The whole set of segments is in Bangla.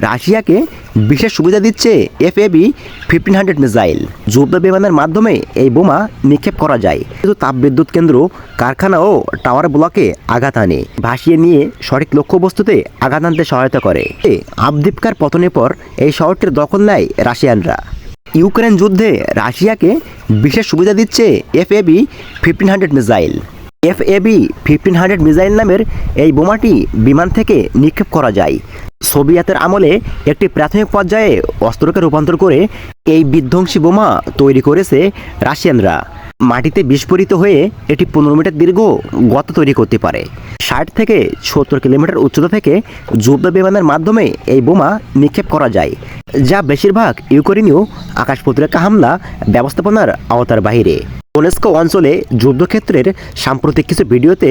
রাশিয়াকে বিশেষ সুবিধা দিচ্ছে FAB-1500 মিসাইল। যুদ্ধ বিমানের মাধ্যমে এই বোমা নিক্ষেপ করা যায়, কিন্তু তাপবিদ্যুৎ কেন্দ্র, কারখানা ও টাওয়ার ব্লকে আঘাত আনে, ভাসিয়ে নিয়ে সঠিক লক্ষ্যবস্তুতে আঘাত আনতে সহায়তা করে। আবদিপকার পতনের পর এই শহরটির দখল নেয় রাশিয়ানরা। ইউক্রেন যুদ্ধে রাশিয়াকে বিশেষ সুবিধা দিচ্ছে FAB-1500 মিসাইল। FAB-1500 মিসাইল নামের এই বোমাটি বিমান থেকে নিক্ষেপ করা যায়। সোভিয়েতের আমলে একটি প্রাথমিক পর্যায়ে অস্ত্রকে রূপান্তর করে এই বিধ্বংসী বোমা তৈরি করেছে রাশিয়ানরা। মাটিতে বিস্ফোরিত হয়ে এটি 15 মিটার দীর্ঘ গর্ত তৈরি করতে পারে। 60 থেকে 70 কিলোমিটার উচ্চতা থেকে যুদ্ধ বিমানের মাধ্যমে এই বোমা নিক্ষেপ করা যায়, যা বেশিরভাগ ইউক্রেনীয় আকাশ প্রতিরক্ষা হামলা ব্যবস্থাপনার আওতার বাইরে। ডোনেস্ক অঞ্চলে যুদ্ধক্ষেত্রের সাম্প্রতিক কিছু ভিডিওতে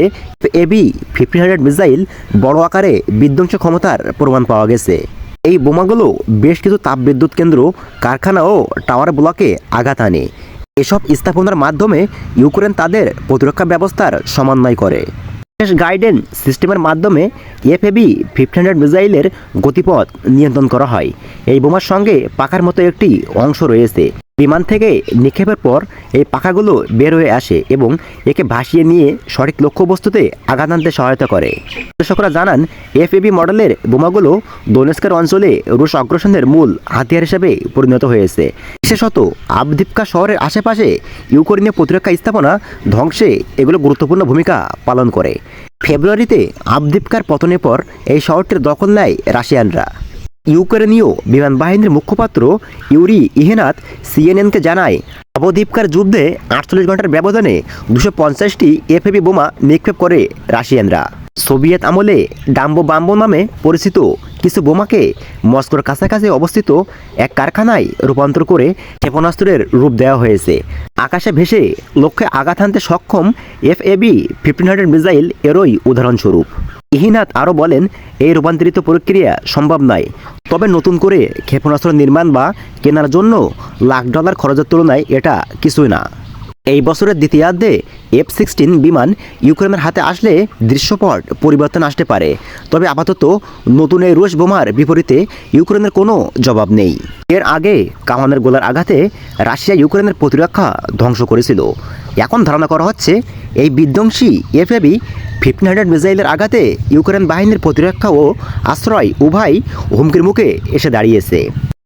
FAB-1500 মিসাইল বড় আকারে বিধ্বংসী ক্ষমতার প্রমাণ পাওয়া গেছে। এই বোমাগুলো বেশ কিছু তাপবিদ্যুৎ কেন্দ্র, কারখানা ও টাওয়ার ব্লকে আঘাত আনে। এসব স্থাপনার মাধ্যমে ইউক্রেন তাদের প্রতিরক্ষা ব্যবস্থার সমন্বয় করে। বিশেষ গাইডেন্স সিস্টেমের মাধ্যমে FAB-1500 মিসাইলের গতিপথ নিয়ন্ত্রণ করা হয়। এই বোমার সঙ্গে পাখার মতো একটি অংশ রয়েছে। বিমান থেকে নিক্ষেপের পর এই পাখাগুলো বের হয়ে আসে এবং একে ভাসিয়ে নিয়ে সঠিক লক্ষ্যবস্তুতে আঘাত আনতে সহায়তা করে। বিশ্লেষকরা জানান, FAB মডেলের বোমাগুলো দোনেস্কের অঞ্চলে রুশ অগ্রাসনের মূল হাতিয়ার হিসেবে পরিণত হয়েছে। বিশেষত আবদিপকা শহরের আশেপাশে ইউক্রেনীয় প্রতিরক্ষা স্থাপনা ধ্বংসে এগুলো গুরুত্বপূর্ণ ভূমিকা পালন করে। ফেব্রুয়ারিতে আবদিপকার পতনের পর এই শহরটির দখল নেয় রাশিয়ানরা। ইউক্রেনীয় বিমান বাহিনীর মুখপাত্র ইউরি ইহেনাত CNN-কে জানায়, আবদিপকার যুদ্ধে 48 ঘন্টার ব্যবধানে 250টি FAB বোমা নিক্ষেপ করে রাশিয়ানরা। সোভিয়েত আমলে ডাম্বো বাম্বো নামে পরিচিত কিছু বোমাকে মস্কোর কাছাকাছি অবস্থিত এক কারখানায় রূপান্তর করে ক্ষেপণাস্ত্রের রূপ দেওয়া হয়েছে। আকাশে ভেসে লক্ষ্যে আঘাত হানতে সক্ষম FAB-1500 মিসাইল এরই উদাহরণস্বরূপ। ইহিনাত আরও বলেন, এই রূপান্তরিত প্রক্রিয়া সম্ভব নয়, তবে নতুন করে ক্ষেপণাস্ত্র নির্মাণ বা কেনার জন্য লাখ ডলার খরচের তুলনায় এটা কিছুই না। এই বছরের দ্বিতীয়ার্ধে F-16 বিমান ইউক্রেনের হাতে আসলে দৃশ্যপট পরিবর্তন আসতে পারে, তবে আপাতত নতুন এই রুশ বোমার বিপরীতে ইউক্রেনের কোনো জবাব নেই। এর আগে কামানের গোলার আঘাতে রাশিয়া ইউক্রেনের প্রতিরক্ষা ধ্বংস করেছিল। এখন ধারণা করা হচ্ছে এই বিধ্বংসী FAB-1500 মিসাইলের আঘাতে ইউক্রেন বাহিনীর প্রতিরক্ষা ও আশ্রয় উভয় হুমকির মুখে এসে দাঁড়িয়েছে।